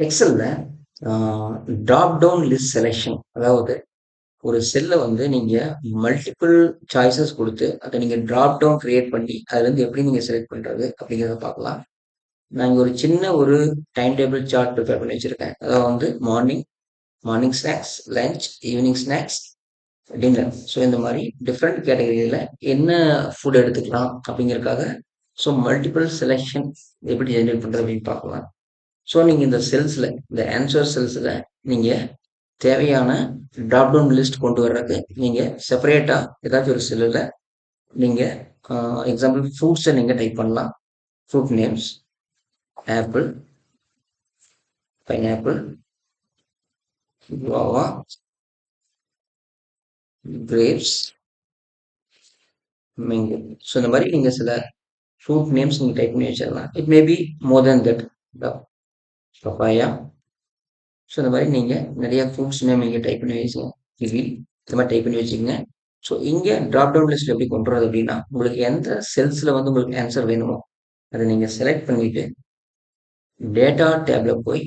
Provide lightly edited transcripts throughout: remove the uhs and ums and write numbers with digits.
எக்ஸல்ல drop down list selection, அதாவது ஒரு செல்ல வந்து நீங்க மல்டிபிள் சாய்ஸஸ் கொடுத்து அதை நீங்க டிராப் டவுன் கிரியேட் பண்ணி அதுல இருந்து எப்படி நீங்க செலக்ட் பண்றது அப்படிங்கிறத பார்க்கலாம். நான் இங்க ஒரு சின்ன ஒரு டைம் டேபிள் சார்ட் ப்ரிப்பேர் பண்ணி வச்சிருக்கேன். அதாவது வந்து morning morning snacks, lunch, evening snacks, dinner. So இந்த மாதிரி டிஃப்ரெண்ட் கேட்டகரியில என்ன ஃபுட் எடுத்துக்கலாம் அப்படிங்கறதுக்காக ஸோ மல்டிபிள் செலெக்ஷன் எப்படி ஜென்ரேட் பண்றது அப்படின்னு பார்க்கலாம். ஸோ நீங்க இந்த செல்ஸ்ல, இந்த ஆன்சர் செல்ஸ்ல நீங்க தேவையான டிராப் டவுன் லிஸ்ட் கொண்டு வர்றதுக்கு நீங்க செப்பரேட்டா ஏதாச்சும் ஒரு செல்லுல நீங்க எக்ஸாம்பிள் ஃப்ரூட்ஸை நீங்க டைப் பண்ணலாம். Fruit names apple, pineapple, guava, grapes, mango. So இந்த மாதிரி நீங்க சில ஃப்ரூட் நேம்ஸ் நீங்க டைப் பண்ணி வச்சிடலாம். It may be more then that. Papaya. So இந்த மாதிரி நீங்க நிறைய ஃப்ரூட்ஸ் நேம் நீங்க டைப் பண்ணி வச்சுங்க. கிவி இந்த மாதிரி டைப் பண்ணி வச்சுக்கோங்க. ஸோ இங்க டிராப் டவுன் லிஸ்ட் எப்படி கொண்டு வரது அப்படின்னா, உங்களுக்கு எந்த செல்ஸ்ல வந்து உங்களுக்கு ஆன்சர் வேணுமோ அதை நீங்க செலக்ட் பண்ணிட்டு டேட்டா டேப்ல போய்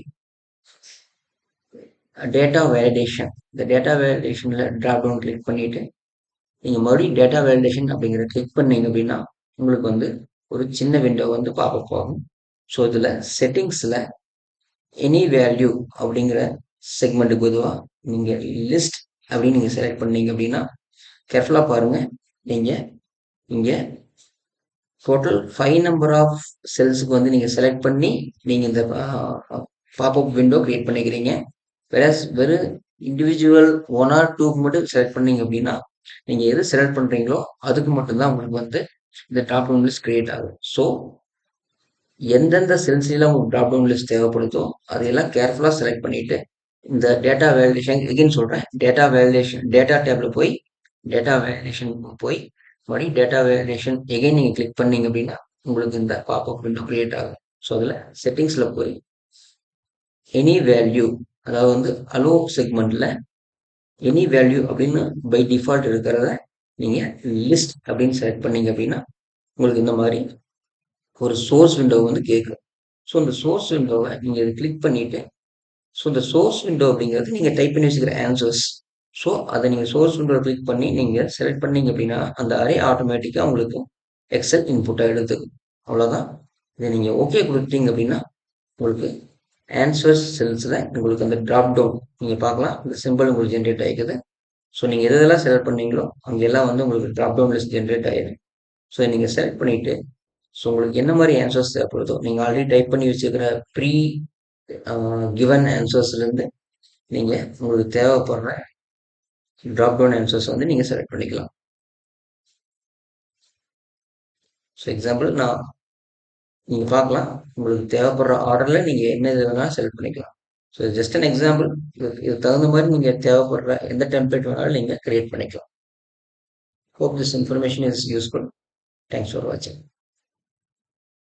டேட்டா வேலிடேஷன், இந்த டேட்டா வேலிடேஷன்ல டிராப் டவுன் கிளிக் பண்ணிட்டு நீங்க மறுபடியும் டேட்டா வேலிடேஷன் அப்படிங்கிறத கிளிக் பண்ணீங்க அப்படின்னா உங்களுக்கு வந்து ஒரு சின்ன விண்டோ வந்து பாப்பப் ஆகும். ஸோ இதுல செட்டிங்ஸ்ல எனி வேல்யூ அப்படிங்கிற செக்மெண்ட்டுக்கு பொதுவாக நீங்க லிஸ்ட் அப்படின்னு நீங்க செலக்ட் பண்ணீங்க அப்படின்னா கேர்ஃபுல்லா பாருங்க. நீங்க இங்க டோட்டல் 5 நம்பர் ஆஃப் செல்ஸ்க்கு வந்து நீங்க செலக்ட் பண்ணி நீங்க இந்த பாப்அப் விண்டோ கிரியேட் பண்ணிக்கிறீங்க. வெறும் இண்டிவிஜுவல் 1 or 2க்கு மட்டும் செலக்ட் பண்ணீங்க அப்படின்னா நீங்க எது செலக்ட் பண்றீங்களோ அதுக்கு மட்டும்தான் உங்களுக்கு வந்து இந்த டாப் டவுன் லிஸ்ட் கிரியேட் ஆகும். ஸோ எந்தெந்த செல்ஸ்லாம் உங்களுக்கு ட்ராப் டவுன் லிஸ்ட் தேவைப்படுதோ அதையெல்லாம் கேர்ஃபுல்லா செலக்ட் பண்ணிட்டு இந்த டேட்டா வேலிடேஷன் எகைன் சொல்றேன், டேட்டா வேலிடேஷன் டேட்டா டேப்ல போய் டேட்டா வேலிடேஷன் போய் மறுபடியும் டேட்டா வேலிடேஷன் எகைன் நீங்க கிளிக் பண்ணீங்க அப்படின்னா உங்களுக்கு இந்த பாப்அப் விண்டோ கிரியேட் ஆகும். ஸோ அதுல செட்டிங்ஸ்ல போய் எனி வேல்யூ, அதாவது வந்து அலோ செக்மெண்ட்ல எனி வேல்யூ அப்படின்னு பை டிஃபால்ட் இருக்கிறத நீங்க லிஸ்ட் அப்படின்னு செலக்ட் பண்ணீங்க அப்படின்னா உங்களுக்கு இந்த மாதிரி ஒரு சோர்ஸ் விண்டோ வந்து கேட்கும். ஸோ இந்த சோர்ஸ் விண்டோவை நீங்க இதை கிளிக் பண்ணிட்டு ஸோ இந்த சோர்ஸ் விண்டோ அப்படிங்கிறது நீங்க டைப் பண்ணி வச்சுக்கிற ஆன்சர்ஸ். ஸோ அதை நீங்க சோர்ஸ் விண்டோ கிளிக் பண்ணி நீங்க செலக்ட் பண்ணீங்க அப்படின்னா அந்த அரே ஆட்டோமேட்டிக்கா உங்களுக்கு எக்ஸல் இன்புட்டா எடுத்துக்கும். அவ்வளவுதான். இதை நீங்க ஓகே கொடுத்தீங்க அப்படின்னா உங்களுக்கு ஆன்சர்ஸ் செல்ஸ்ல உங்களுக்கு அந்த டிராப் டவுன் நீங்க பார்க்கலாம். இந்த சிம்பிள் உங்களுக்கு ஜென்ரேட் ஆகிக்குது. ஸோ நீங்க எதெல்லாம் செலக்ட் பண்ணீங்களோ அங்க எல்லாம் வந்து உங்களுக்கு டிராப் டவுன் லிஸ்ட் ஜென்ரேட் ஆயிடும். ஸோ நீங்க செலக்ட் பண்ணிட்டு ஸோ உங்களுக்கு என்ன மாதிரி ஆன்சர்ஸ் தேவைப்படுதோ நீங்க ஆல்ரெடி டைப் பண்ணி வச்சுக்கிற ப்ரீ கிவன் ஆன்சர்ஸ்ல இருந்து நீங்க உங்களுக்கு தேவைப்படுற டிராப் டவுன் ஆன்சர்ஸ் வந்து நீங்க செலக்ட் பண்ணிக்கலாம். ஸோ எக்ஸாம்பிள் நான் நீங்க பார்க்கலாம், உங்களுக்கு தேவைப்படுற ஆர்டர்ல நீங்க என்ன இது வேணாலும் செலக்ட் பண்ணிக்கலாம். So just an example. இது தகுந்த மாதிரி நீங்க தேவைப்படுற எந்த டெம்ப்ளேட் வேணாலும் நீங்க கிரியேட் பண்ணிக்கலாம். Hope this information is useful. Thanks for watching.